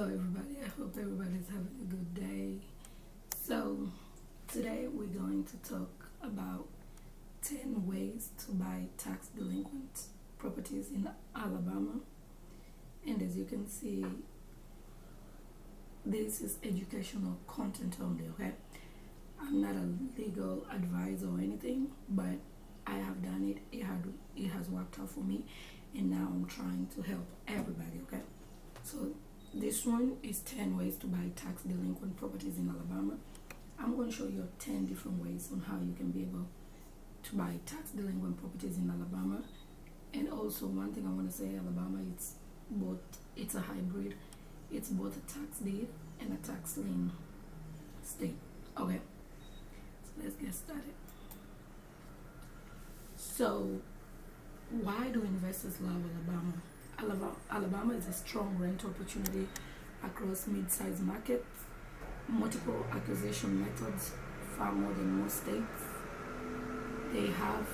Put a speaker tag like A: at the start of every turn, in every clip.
A: Hello everybody, I hope everybody's having a good day. So today we're going to talk about 10 ways to buy tax delinquent properties in Alabama. And as you can see, this is educational content only, okay? I'm not a legal advisor or anything, but I have done it. It has worked out for me, and now I'm trying to help everybody, okay? So this one is 10 ways to buy tax delinquent properties in Alabama. I'm going to show you 10 different ways on how you can be able to buy tax delinquent properties in Alabama. And also one thing I want to say, Alabama, it's a hybrid. It's both a tax deed and a tax lien state. Okay, so let's get started. So why do investors love Alabama? Alabama is a strong rent opportunity across mid-sized markets, multiple acquisition methods, far more than most states. They have,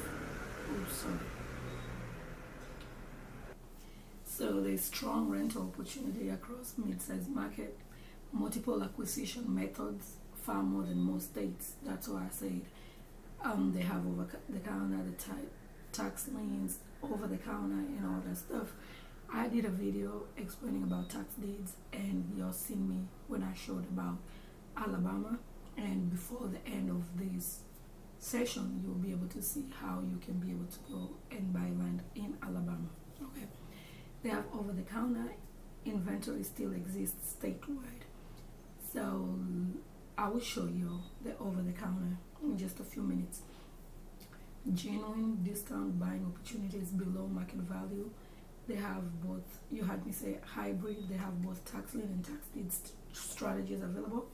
A: So there's strong rental opportunity across mid-sized market, multiple acquisition methods, far more than most states. That's why I said they have over the counter, tax liens, over the counter, and all that stuff. I did a video explaining about tax deeds, and you'll see me when I showed about Alabama. And before the end of this session, you'll be able to see how you can be able to go and buy land in Alabama. Okay, they have over the counter. Inventory still exists statewide, so I will show you the over the counter in just a few minutes. Genuine discount buying opportunities below market value. They have both, you had me say hybrid, they have both tax lien and tax deed strategies available,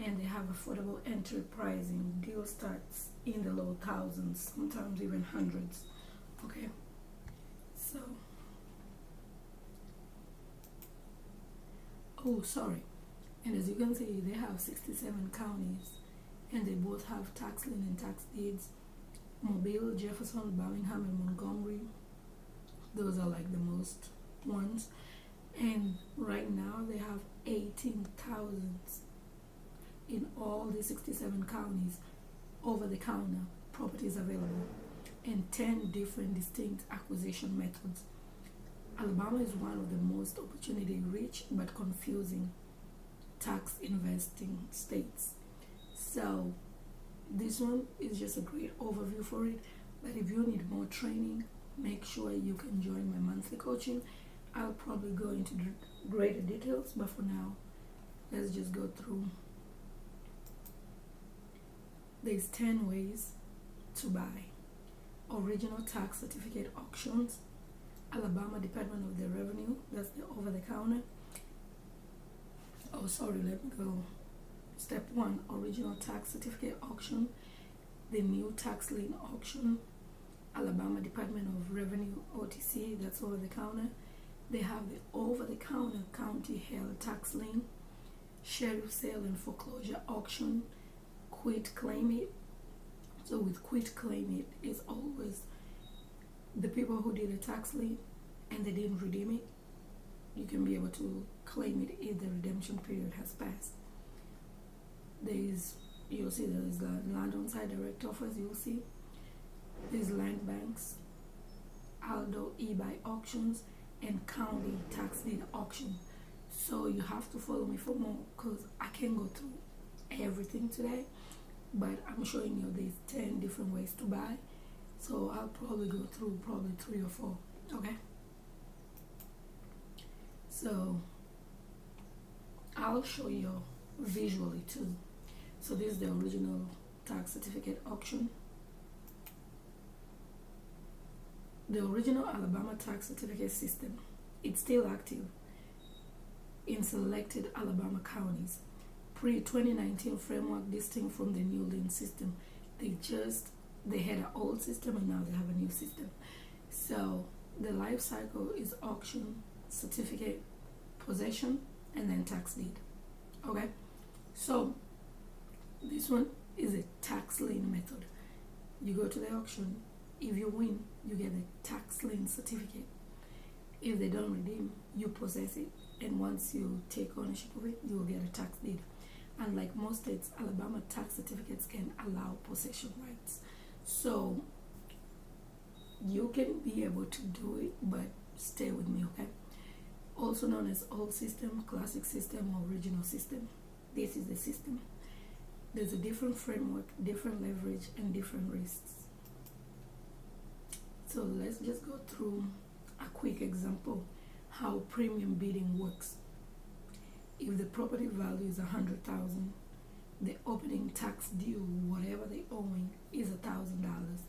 A: and they have affordable entry pricing. Deal starts in the low thousands, sometimes even hundreds. Okay, so and as you can see, they have 67 counties, and they both have tax lien and tax deeds. Mobile, Jefferson, Birmingham, and Montgomery. Those are like the most ones. And right now they have 18,000 in all the 67 counties over the counter properties available, and 10 different distinct acquisition methods. Alabama is one of the most opportunity rich but confusing tax investing states. So this one is just a great overview for it, but if you need more training, make sure you can join my monthly coaching. I'll probably go into greater details, but for now, let's just go through. There's 10 ways to buy original tax certificate auctions. Alabama Department of the Revenue, that's the over the counter. Let me go. Step 1, original tax certificate auction. The new tax lien auction, Alabama Department of Revenue, OTC, that's over the counter. They have the over the counter county held tax lien, sheriff sale and foreclosure auction, quit claim it. So with quit claim it is always the people who did a tax lien and they didn't redeem it. You can be able to claim it if the redemption period has passed. You'll see there is the land on site direct offers. You'll see these land banks, Aldo e-buy auctions, and county tax deed auction. So you have to follow me for more, because I can't go through everything today, but I'm showing you these 10 different ways to buy. So I'll probably go through 3 or 4. Okay, so I'll show you visually too. So this is the original tax certificate auction. The original Alabama tax certificate system, it's still active in selected Alabama counties. Pre-2019 framework distinct from the new lien system. They had an old system and now they have a new system. So the life cycle is auction, certificate, possession, and then tax deed. Okay, so this one is a tax lien method. You go to the auction. If you win, you get a tax lien certificate. If they don't redeem, you possess it and once you take ownership of it, you will get a tax deed. Unlike most states, Alabama tax certificates can allow possession rights. So you can be able to do it, but stay with me, okay? Also known as old system, classic system, or original system. This is the system. There's a different framework, different leverage, and different risks. So let's just go through a quick example how premium bidding works. If the property value is $100,000, the opening tax due, whatever they owing, is $1,000,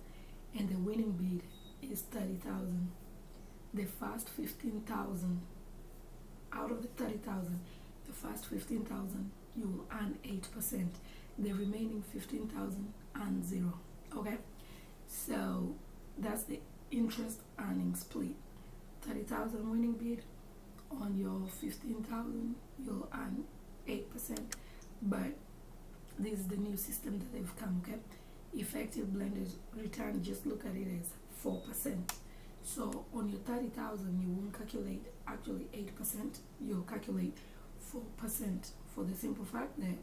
A: and the winning bid is $30,000. The first $15,000 out of the $30,000, the first $15,000 you will earn 8%. The remaining $15,000 earn 0. Okay, so that's the interest earning split. 30,000 winning bid on your 15,000, you'll earn 8%. But this is the new system that they've come. Okay, effective blended return, just look at it as 4%. So on your 30,000, you won't calculate actually 8%. You'll calculate 4% for the simple fact that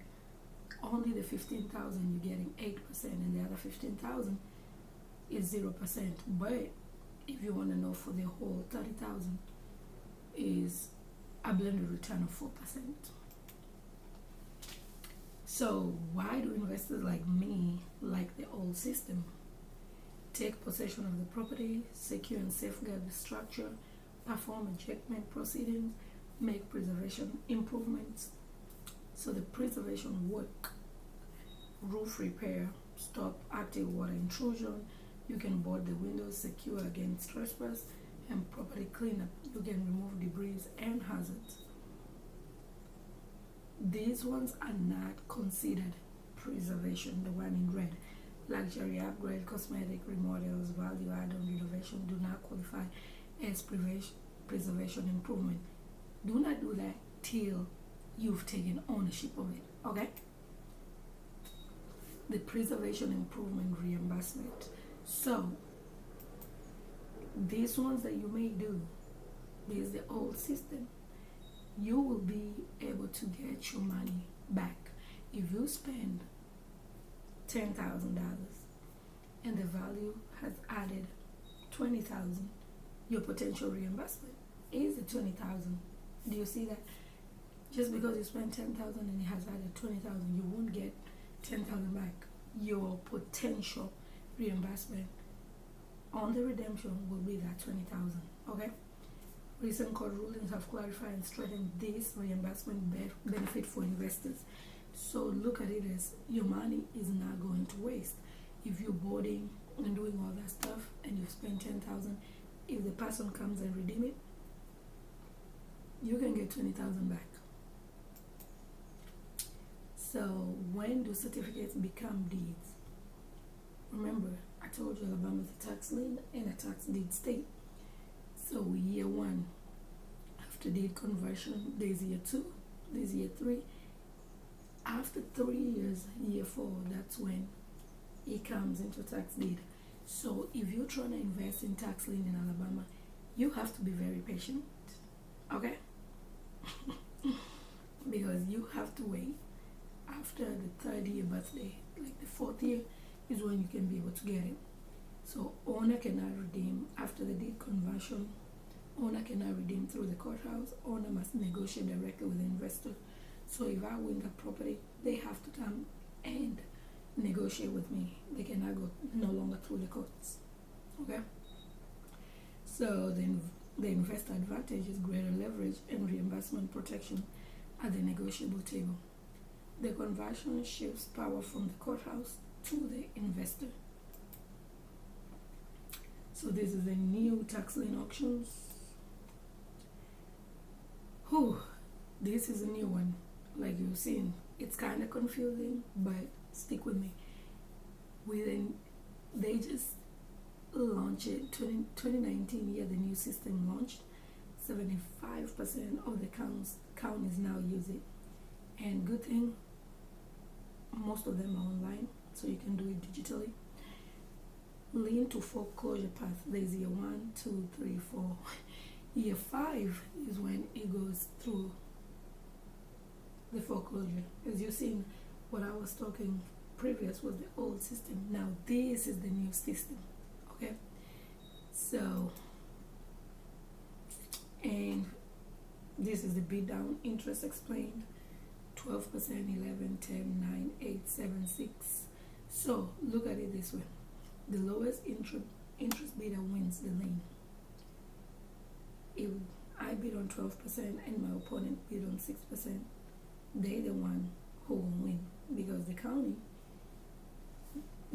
A: only the 15,000 you're getting 8%, and the other 15,000 is 0%. But if you want to know for the whole 30,000, is a blended return of 4%. So why do investors like me like the old system? Take possession of the property, secure and safeguard the structure, perform ejectment proceedings, make preservation improvements. So the preservation work: roof repair, stop active water intrusion, you can board the windows, secure against trespass, and property cleanup. You can remove debris and hazards. These ones are not considered preservation, the one in red. Luxury upgrade, cosmetic remodels, value add-on renovation do not qualify as preservation improvement. Do not do that till you've taken ownership of it, okay? The preservation improvement reimbursement. So these ones that you may do, this is the old system. You will be able to get your money back. If you spend $10,000 and the value has added 20,000, your potential reimbursement is the 20,000. Do you see that? Just because you spent 10,000 and it has added 20,000, you won't get 10,000 back. Your potential reimbursement on the redemption will be that 20,000. Okay. Recent court rulings have clarified and strengthened this reimbursement benefit for investors. So look at it as your money is not going to waste. If you're boarding and doing all that stuff and you've spent 10,000, if the person comes and redeem it, you can get 20,000 back. So when do certificates become deeds? Remember, I told you Alabama is a tax lien and a tax deed state. So year 1, after deed conversion, there's year 2, there's year 3. After 3 years, year 4, that's when it comes into tax deed. So if you're trying to invest in tax lien in Alabama, you have to be very patient, okay? Because you have to wait after the 3rd year birthday, like the 4th year is when you can be able to get it. So owner cannot redeem after the deed conversion. Owner cannot redeem through the courthouse. Owner must negotiate directly with the investor. So if I win the property, they have to come and negotiate with me. They cannot go no longer through the courts. Okay? So then the investor advantage is greater leverage and reimbursement protection at the negotiable table. The conversion shifts power from the courthouse to the investor. So this is a new tax lien auctions. This is a new one. Like you've seen, it's kind of confusing, but stick with me. They just launched it 2019 year. The new system launched. 75% of the counties now use it, and good thing, most of them are online, so you can do it digitally. Lien to foreclosure path. There's year 1, 2, 3, 4. Year 5 is when it goes through the foreclosure. As you've seen, what I was talking previous was the old system. Now this is the new system. Okay, so, and this is the bid down interest explained: 12%, 11, 10, 9, 8, 7, 6. So look at it this way: the lowest interest bidder wins the lien. If I bid on 12% and my opponent bid on 6%, they're the one who will win, because the county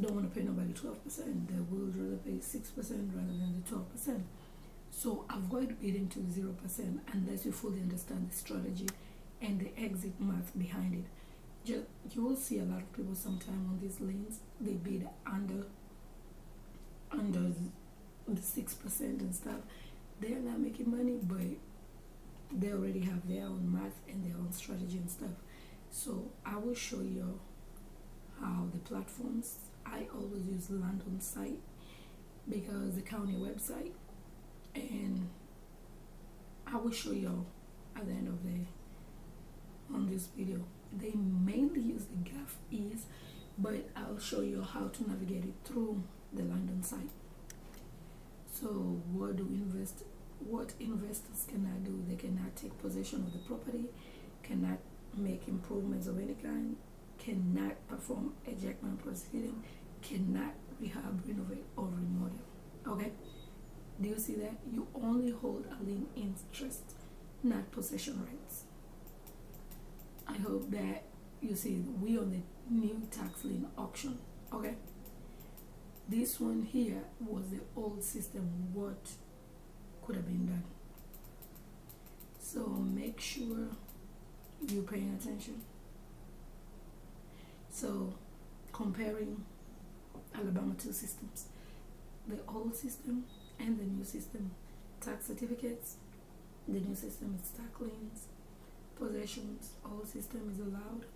A: don't want to pay nobody 12%. They will rather pay 6% rather than the 12%. So avoid bidding to 0% unless you fully understand the strategy and the exit math behind it. You will see a lot of people sometime on these lanes, they bid under the 6% and stuff. They're not making money, but they already have their own math and their own strategy and stuff. So I will show you how the platforms. I always use land on site because the county website, and I will show you at the end of on this video. They mainly use the GAF ease, but I'll show you how to navigate it through the land on site. So what investors cannot do? They cannot take possession of the property, cannot make improvements of any kind, cannot perform ejectment proceeding, cannot rehab, renovate, or remodel. Okay? Do you see that? You only hold a lien interest, not possession rights. I hope that you see we on the new tax lien auction. Okay? This one here was the old system. What could have been done? So make sure you're paying attention. So comparing Alabama two systems, the old system and the new system: tax certificates. The new system is tax liens, possessions. Old system is allowed,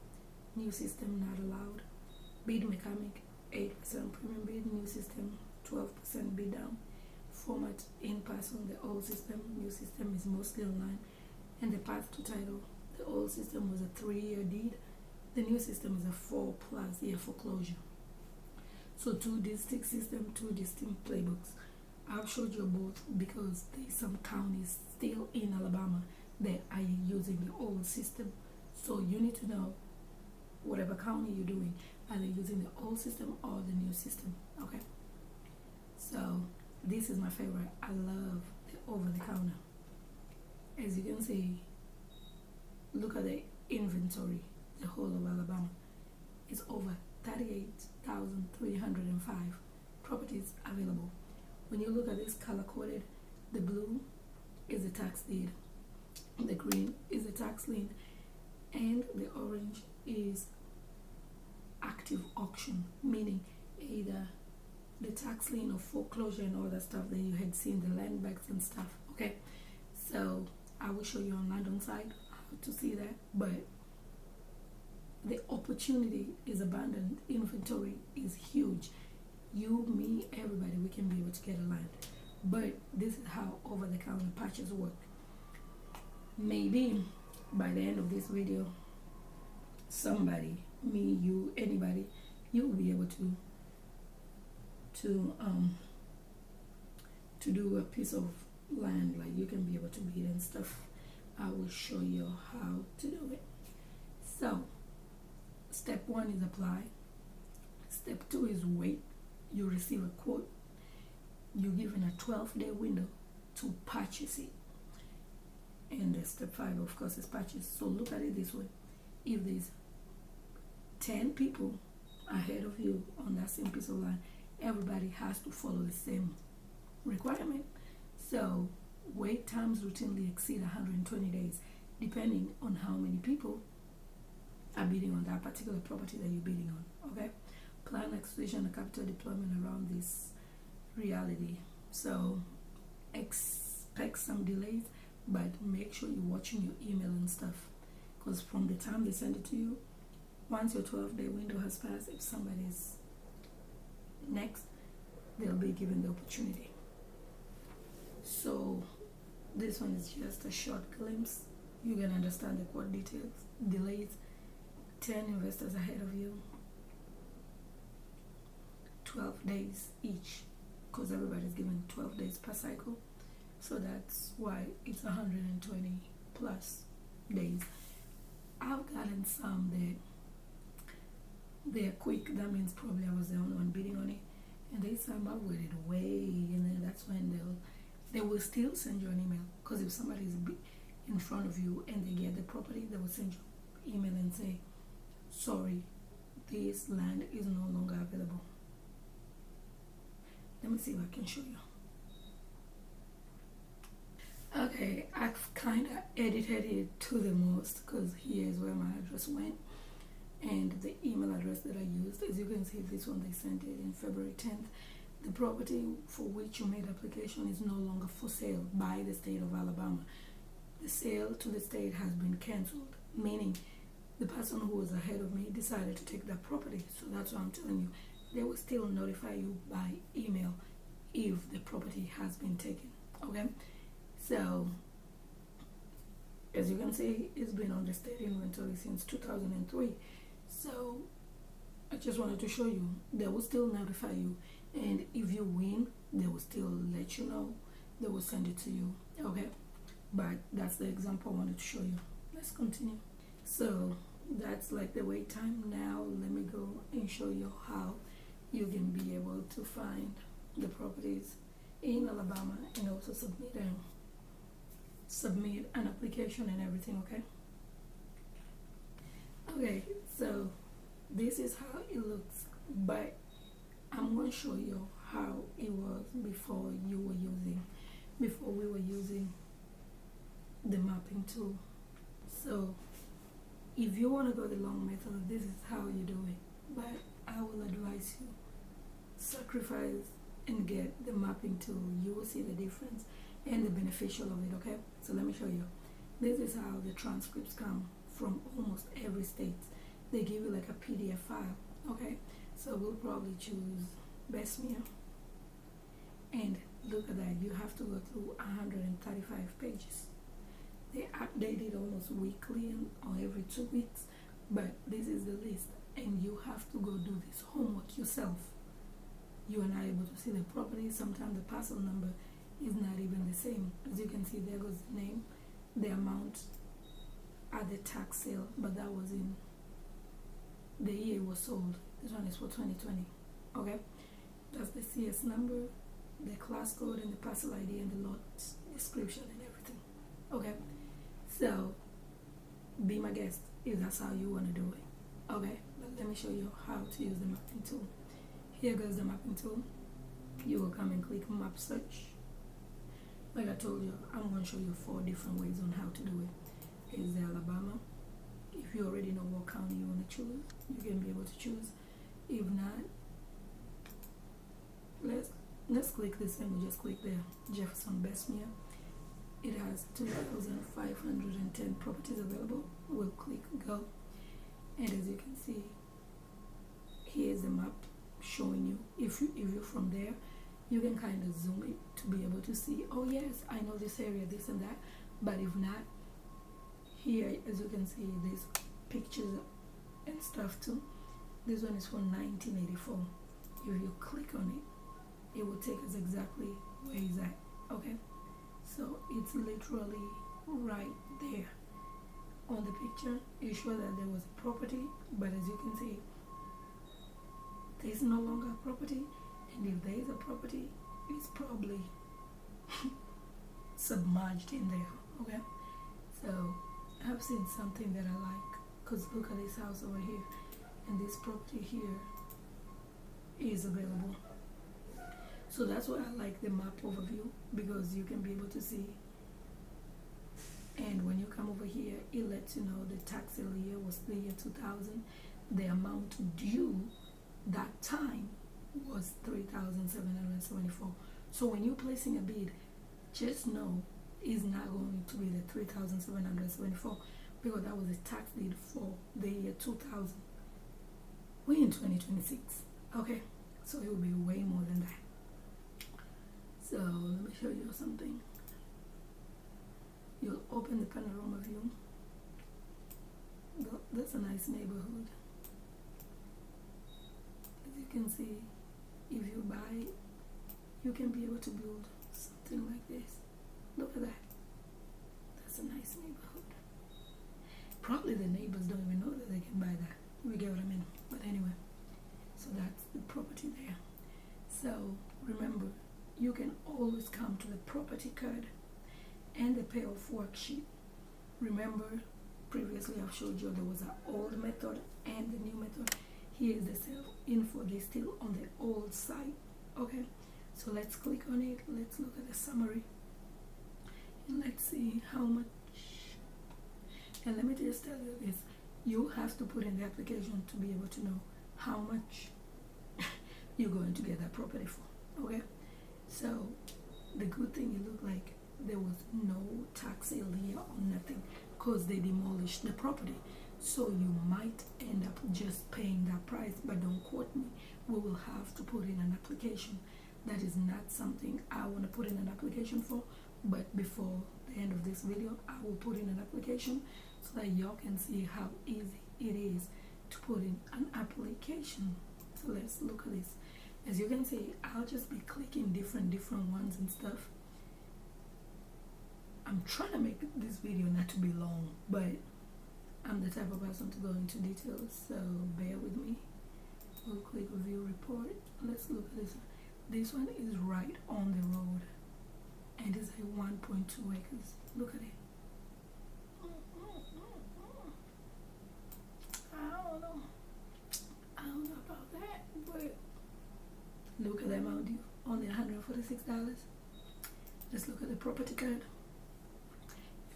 A: new system not allowed. Bid mechanic, 8% premium bid, new system 12% bid down. Format in person, the old system, new system is mostly online. And the path to title, the old system was a 3-year deed, the new system is a 4+ year foreclosure. So two distinct systems, two distinct playbooks. I've showed you both because there's some counties still in Alabama that are using the old system. So you need to know whatever county you're doing, are they using the old system or the new system? Okay. So this is my favorite. I love the over the counter. As you can see, look at the inventory, the whole of Alabama. It's over 38,305 properties available. When you look at this color coded, the blue is the tax deed, the green is the tax lien, and the orange is active auction, meaning either the tax lien or foreclosure and all that stuff that you had seen, the land banks and stuff. Okay, so I will show you on land on site how to see that, but the opportunity is abundant. Inventory is huge. You, me, everybody, we can be able to get a land. But this is how over-the-counter patches work. Maybe by the end of this video, somebody, me, you, anybody, you will be able to do a piece of land, like you can be able to bid and stuff. I will show you how to do it. So step 1 is apply. Step 2 is wait. You receive a quote. You're given a 12-day window to purchase it. And step 5, of course, is purchase. So look at it this way: if there's 10 people ahead of you on that same piece of land, everybody has to follow the same requirement. So wait times routinely exceed 120 days, depending on how many people are bidding on that particular property that you're bidding on. Okay, plan acquisition and capital deployment around this reality. So expect some delays, but make sure you're watching your email and stuff, because from the time they send it to you, once your 12-day window has passed, if somebody's next, they'll be given the opportunity. So This one is just a short glimpse. You can understand the court details. Delays, 10 investors ahead of you, 12 days each, because everybody's given 12 days per cycle. So that's why it's 120 plus days. I've gotten some that they're quick. That means probably I was the only one bidding on it. And there's some I've waited way, and then that's when they will still send you an email. Because if somebody is in front of you and they get the property, they will send you email and say, sorry, this land is no longer available. Let me see if I can show you. Okay, I've kind of edited it to the most because here's where my address went and the email address that I used. As you can see, this one they sent it in February 10th. The property for which you made application is no longer for sale by the state of Alabama. The sale to the state has been cancelled, meaning the person who was ahead of me decided to take that property. So that's what I'm telling you. They will still notify you by email if the property has been taken. Okay? So, as you can see, it's been on the state inventory since 2003. So, I just wanted to show you. They will still notify you. And if you win, they will still let you know. They will send it to you. Okay? But that's the example I wanted to show you. Let's continue. So, that's like the wait time. Now, let me go and show you how you can be able to find the properties in Alabama and also submit an application and everything. Okay, so this is how it looks, but I'm going to show you how it was before we were using the mapping tool. So if you want to go the long method, this is how you do it, but I will advise you sacrifice and get the mapping tool. You will see the difference and the beneficial of it. Okay, so let me show you. This is how the transcripts come from almost every state. They give you like a PDF file. Okay, so we'll probably choose Bessemer, and look at that, you have to go through 135 pages. They update it almost weekly or every 2 weeks, but this is the list, and you have to go do this homework yourself. You are not able to see the property. Sometimes the parcel number is not even the same. As you can see, there goes the name, the amount at the tax sale, but that was in the year it was sold. This one is for 2020. Okay, that's the CS number, the class code, and the parcel ID, and the lot description and everything. Okay, so be my guest if that's how you want to do it. Okay, but let me show you how to use the mapping tool. Here goes the mapping tool. You will come and click map search. Like I told you, I'm going to show you 4 different ways on how to do it. Here's the Alabama. If you already know what county you want to choose, you can be able to choose. If not, let's click this, and we'll just click there. Jefferson Bessemer. It has 2,510 properties available. We'll click go, and as you can see, here's the map showing you. If you're from there, you can kind of zoom it to be able to see, oh yes, I know this area, this and that. But if not, here, as you can see, there's pictures and stuff too. This one is from 1984. If you click on it, it will take us exactly where it's at. Okay, so it's literally right there on the picture. It shows that there was a property, but as you can see, there's no longer a property, and if there is a property, it's probably submerged in there. Okay, so I've seen something that I like, because look at this house over here, and this property here is available. So that's why I like the map overview, because you can be able to see. And when you come over here, it lets you know the tax sale year was the year 2000. The amount due that time was $3,774. So when you're placing a bid, just know it's not going to be the $3,774, because that was a tax deed for the year 2000. We're in 2026. Okay, so it will be way more than that. So let me show you something. You'll open the panorama view. That's a nice neighborhood. As you can see, if you buy, you can be able to build something like this. Look at that. That's a nice neighborhood. Probably the neighbors don't even know that they can buy that. You get what I mean? But anyway, so that's the property there. So remember, you can always come to the property card and the payoff worksheet. Remember, previously I've showed you there was an old method and the new method. Here is the sale info. They're still on the old site. Okay, so let's click on it. Let's look at the summary and let's see how much. And let me just tell you this, you have to put in the application to be able to know how much you're going to get that property for. Okay, so the good thing, it looked like there was no tax sale here or nothing, because they demolished the property. So you might end up just paying that price, but don't quote me. We will have to put in an application. That is not something I want to put in an application for, but before the end of this video, I will put in an application so that y'all can see how easy it is to put in an application. So let's look at this. As you can see, I'll just be clicking different ones and stuff. I'm trying to make this video not to be long, but I'm the type of person to go into details, so bear with me. We'll click view report. Let's look at this. This one is right on the road and it's a 1.2 acres. Look at it. I don't know about that, but look at the amount due. Only $146. Let's look at the property card.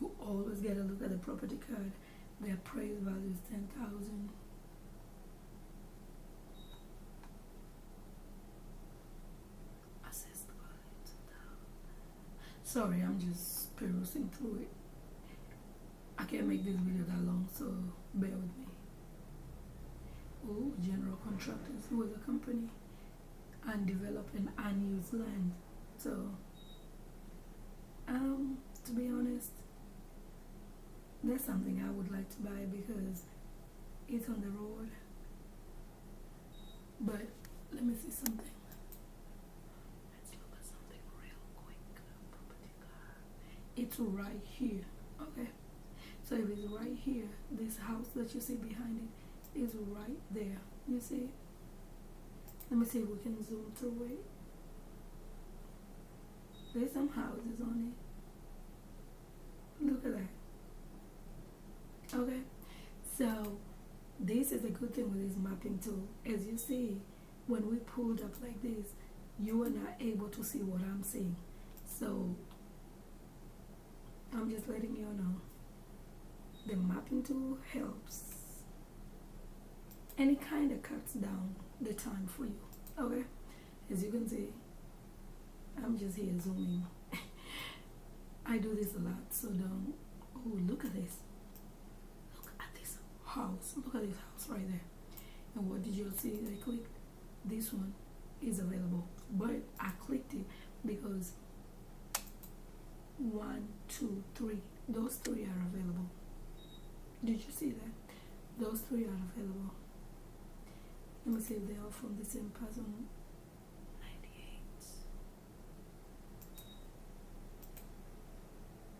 A: You always gotta look at the property card. The appraised value is $10,000. Assessed value $2,000. Sorry, I'm just perusing through it. I can't make this video that long, so bear with me. Oh, general contractors with a company and developing unused land. So, to be honest, that's something I would like to buy because it's on the road. But let me see something. Let's look at something real quick. Property card. It's right here. Okay. So if it's right here, this house that you see behind it is right there. You see? Let me see if we can zoom through it. There's some houses on it. Look at that. Okay, so this is a good thing with this mapping tool. As you see, when we pulled up like this, you are not able to see what I'm seeing. So I'm just letting you know. The mapping tool helps. And it kind of cuts down the time for you. Okay, as you can see, I'm just here zooming. I do this a lot, so don't. Oh, look at this. House. Look at this house right there. And what did you see? I clicked. This one is available, but I clicked it because 1, 2, 3. Those 3 are available. Did you see that? Those 3 are available. Let me see if they are from the same person.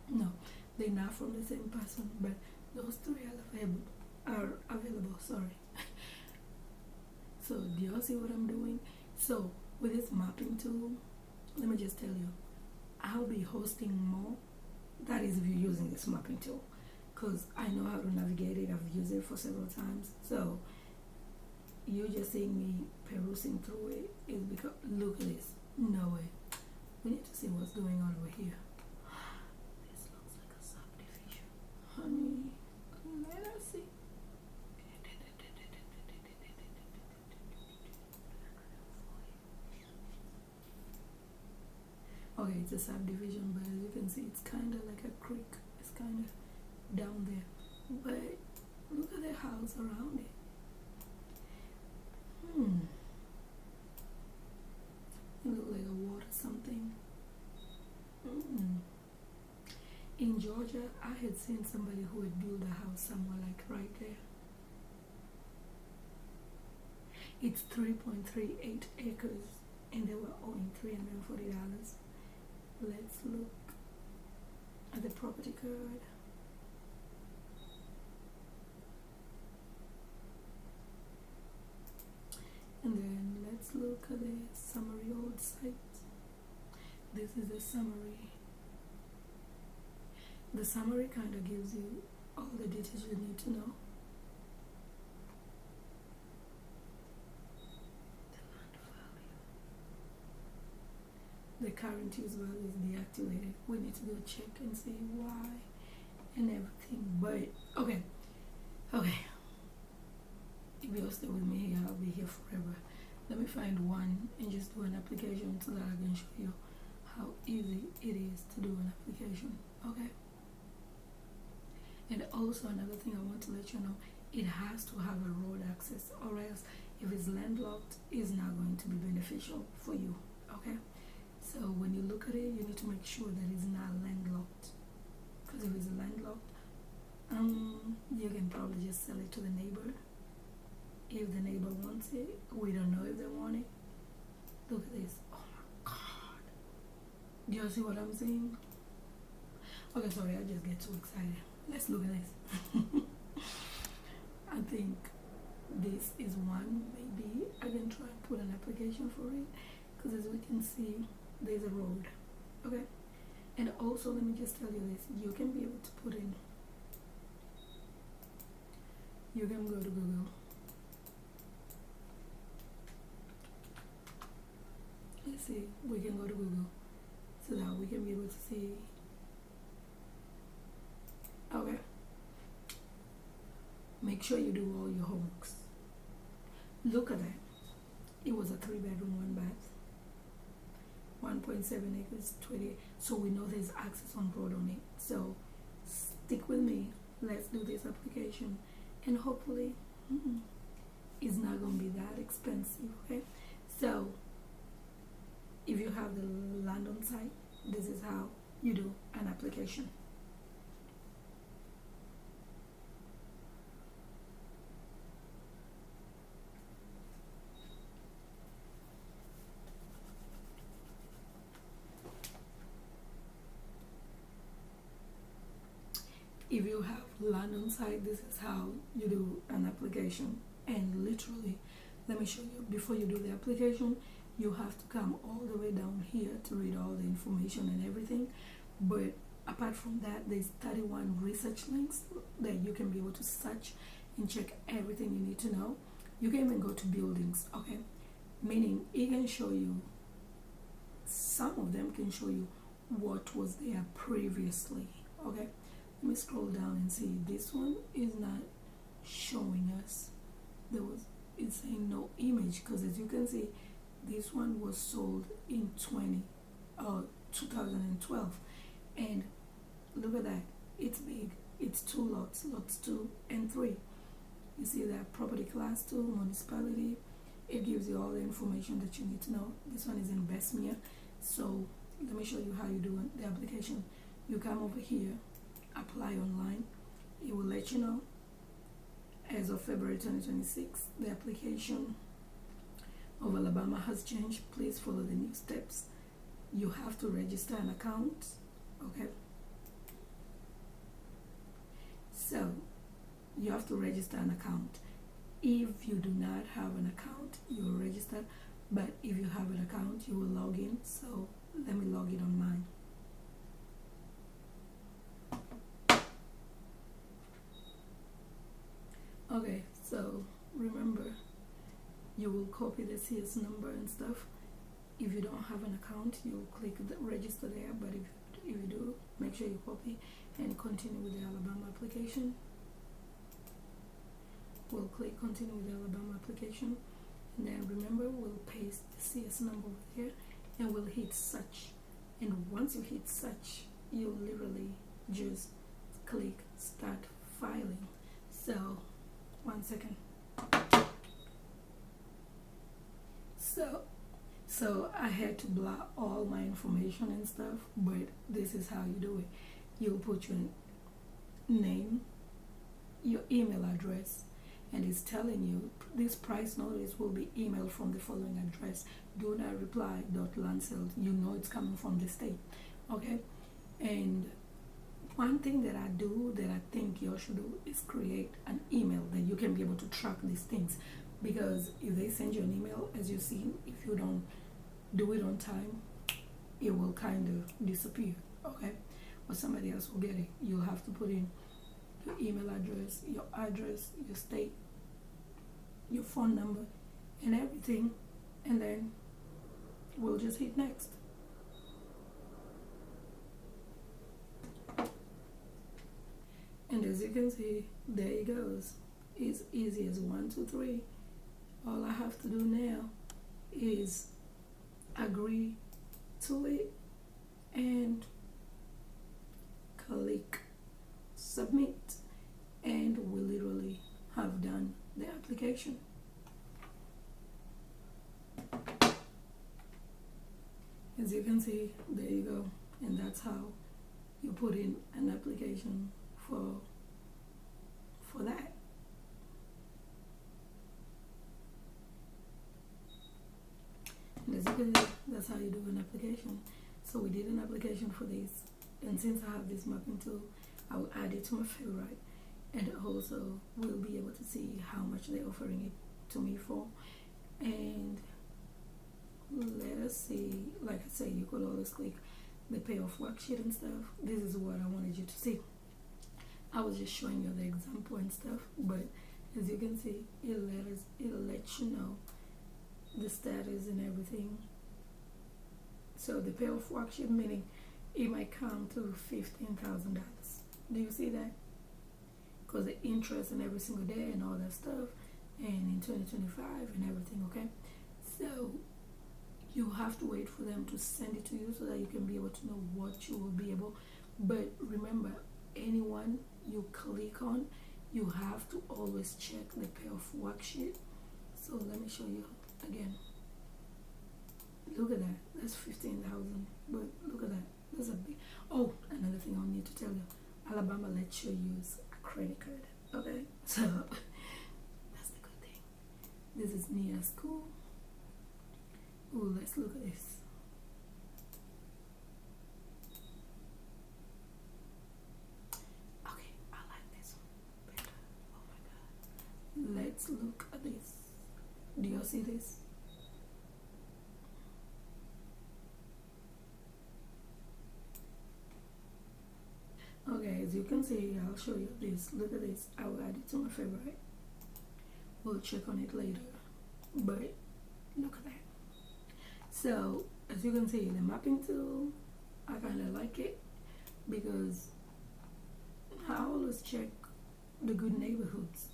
A: 98. No, they're not from the same person, but those 3 are available. Sorry. So do y'all see what I'm doing? So with this mapping tool, let me just tell you, I'll be hosting more. That is if you're using this mapping tool, because I know how to navigate it. I've used it for several times. So you just seeing me perusing through it is because, look at this. No way. We need to see what's going on over here. This looks like a subdivision. Honey, let us see. Okay, it's a subdivision, but as you can see, it's kind of like a creek. It's kind of down there. But look at the house around it. It looks like a water something. In Georgia, I had seen somebody who had built a house somewhere like right there. It's 3.38 acres and they were owing $340. Let's look at the property code. And then let's look at the summary old site. This is the summary. The summary kind of gives you all the details you need to know. The current use value is deactivated. We need to go check and see why and everything. But okay. If you'll stay with me here, I'll be here forever. Let me find one and just do an application so that I can show you how easy it is to do an application. Okay. And also another thing I want to let you know, it has to have a road access, or else if it's landlocked, it's not going to be beneficial for you. Okay. So when you look at it, you need to make sure that it's not landlocked. Because if it's landlocked, you can probably just sell it to the neighbor. If the neighbor wants it, we don't know if they want it. Look at this. Oh my God. Do you see what I'm saying? Okay, sorry, I just get too excited. Let's look at this. I think this is one. Maybe I can try and put an application for it. Because as we can see, there's a road. Okay? And also, let me just tell you this. You can be able to put in. You can go to Google. Let's see, we can go to Google so that we can be able to see. Okay. Make sure you do all your homeworks. Look at that. It was a 3-bedroom, 1 bath. 1.7 acres, 20. So we know there's access on road on it. So stick with me. Let's do this application. And hopefully, it's not going to be that expensive. Okay. So if you have the land on site, this is how you do an application. If you have land on site, this is how you do an application. And literally, let me show you, before you do the application, you have to come all the way down here to read all the information and everything. But apart from that, there's 31 research links that you can be able to search and check everything you need to know. You can even go to buildings, okay? Meaning it can show you, some of them can show you what was there previously, okay? Let me scroll down and see. This one is not showing us. It's saying no image, because as you can see, this one was sold in 2012, and look at that. It's big. It's 2 lots, lots 2 and 3. You see that property class 2, municipality. It gives you all the information that you need to know. This one is in Bessemer. So let me show you how you do the application. You come over here, apply online. It will let you know as of February 2026 the application of Alabama has changed. Please follow the new steps. You have to register an account, okay? So you have to register an account. If you do not have an account, you will register, but if you have an account, you will log in. So let me log in on mine. Okay, so remember, you will copy the CS number and stuff. If you don't have an account, you click the register there, but if you do, make sure you copy and continue with the Alabama application. We'll click continue with the Alabama application, and then remember, we'll paste the CS number over here and we'll hit search. And once you hit search, you literally just click start filing. So 1 second. So I had to block all my information and stuff, but this is how you do it. You'll put your name, your email address, and it's telling you this price notice will be emailed from the following address. Do not reply .lancel. You know it's coming from the state. Okay? And one thing that I do that I think you should do is create an email that you can be able to track these things. Because if they send you an email, as you see, if you don't do it on time, it will kind of disappear. Okay? Or somebody else will get it. You'll have to put in your email address, your state, your phone number, and everything, and then we'll just hit next. And as you can see, there it goes. It's easy as 1, 2, 3. All I have to do now is agree to it and click submit, and we literally have done the application. As you can see, there you go, and that's how you put in an application for that. And as you can see, that's how you do an application. So we did an application for this, and since I have this mapping tool, I will add it to my favorite, and also we'll be able to see how much they're offering it to me for. And let us see, like I say, you could always click the payoff worksheet and stuff. This is what I wanted you to see. I was just showing you the example and stuff, but as you can see, it'll let you know the status and everything. So the payoff worksheet, meaning it might come to $15,000. Do you see that? Because the interest in every single day and all that stuff, and in 2025 and everything. Okay, so you have to wait for them to send it to you so that you can be able to know what you will be able. But remember, anyone you click on, you have to always check the payoff worksheet. So let me show you again. Look at that. That's 15,000. But look at that. That's a big. Oh, another thing I'll need to tell you. Alabama lets you use a credit card. Okay, so that's the good thing. This is near school. Oh, let's look at this. Okay, I like this one better. Oh my god. Let's look at this. Do you see this? Okay, as you can see, I'll show you this. Look at this. I will add it to my favorite. We'll check on it later. But look at that. So as you can see, the mapping tool, I kind of like it because I always check the good neighborhoods.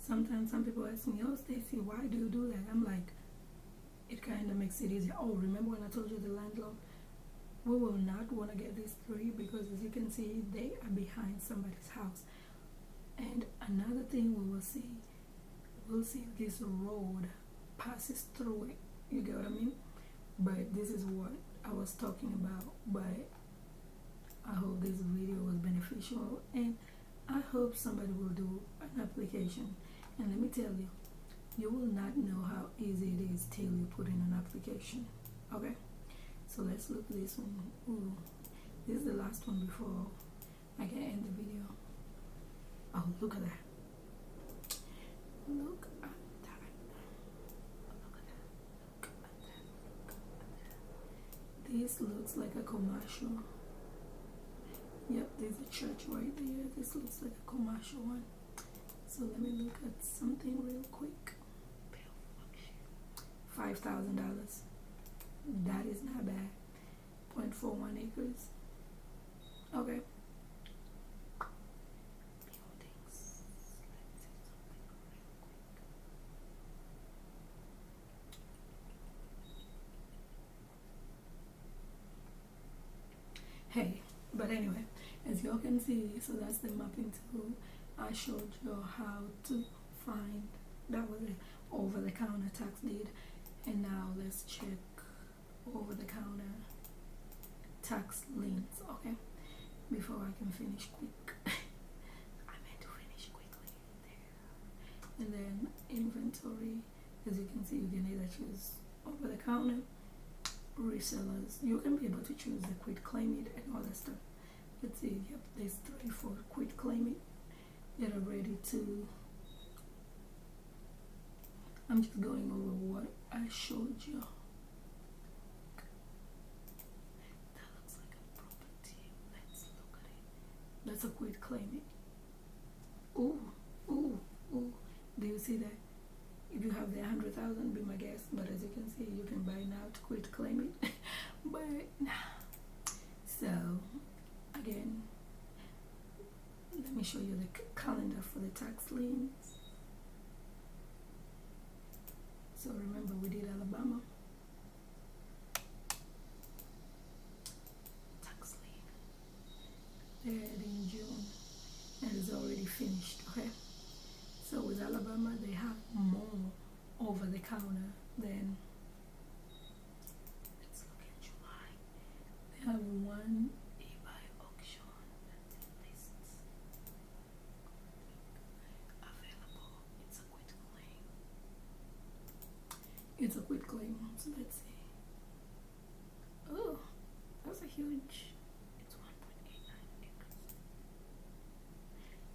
A: Sometimes some people ask me, oh Stacy, why do you do that? I'm like, it kind of makes it easier. Oh, remember when I told you the landlord? We will not want to get these three because as you can see, they are behind somebody's house. And another thing we'll see if this road passes through it. You get what I mean? But this is what I was talking about. But I hope this video was beneficial, and I hope somebody will do an application. And let me tell you, you will not know how easy it is till you put in an application. Okay? So let's look at this one. Ooh, this is the last one before I can end the video. Oh, look at that. Look at that. Look at that. Look at that. Look at that. This looks like a commercial. Yep, there's a church right there. This looks like a commercial one. So let me look at something real quick. $5,000. That is not bad. 0.41 acres. Okay. Buildings. Let's see something real quick. Hey, but anyway, as you can see, so that's the mapping tool. I showed you how to find, that was it, over-the-counter tax deed. And now let's check over-the-counter tax liens. Okay, before I can finish quick. I meant to finish quickly there. And then inventory, as you can see, you can either choose over the counter, resellers. You can be able to choose the quit claim it and all that stuff. Let's see, yep, there's 3 for quit claim it that are ready to. I'm just going over what I showed you. That looks like a property. Let's look at it. That's a quit claim it. Ooh, ooh, ooh. Do you see that? If you have the 100,000, be my guest. But as you can see, you can buy now to quit claim it. But nah. So again, let me show you the calendar for the tax liens. So remember, we did Alabama. Tax lien. They had in June and it's already finished, okay? So with Alabama, they have more over the counter than, let's look at July. They have one eBay auction lists available. It's a quit claim. It's a quit claim. So let's see. Oh, that's a huge. It's 1.89 acres.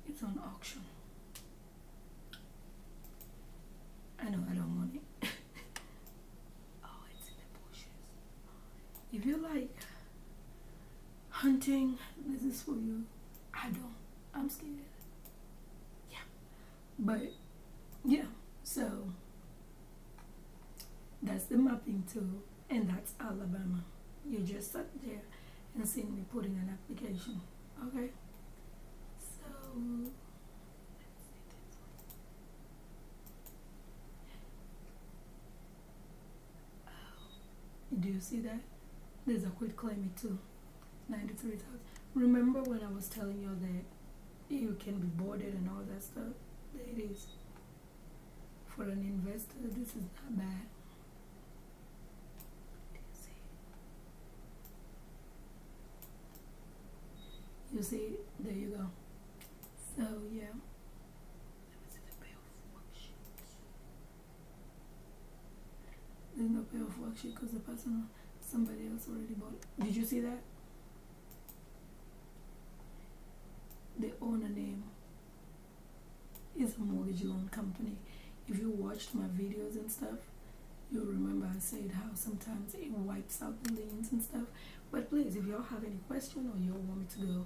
A: It's on auction. I know I don't want it. Oh, it's in the bushes. If you like hunting, this is for you. I don't. I'm scared. Yeah. But yeah, so that's the mapping tool, and that's Alabama. You just sat there and seen me putting an application. Okay? So do you see that? There's a quit claim it too. 93,000. Remember when I was telling you that you can be boarded and all that stuff? There it is. For an investor, this is not bad. You see, there you go. So yeah. Let me see the payoff worksheet. There's no payoff worksheet because the person, somebody else already bought it. Did you see that? The owner name is a mortgage loan company. If you watched my videos and stuff, you'll remember I said how sometimes it wipes out the liens and stuff. But please, if y'all have any question or you want me to go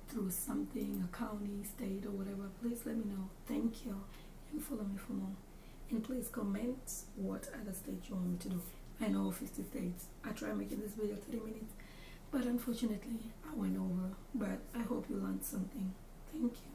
A: through something, a county, state, or whatever, please let me know. Thank you, and follow me for more. And please comment what other state you want me to do. I know 50 states. I tried making this video 30 minutes, but unfortunately I went over. But I hope you learned something. Thank you.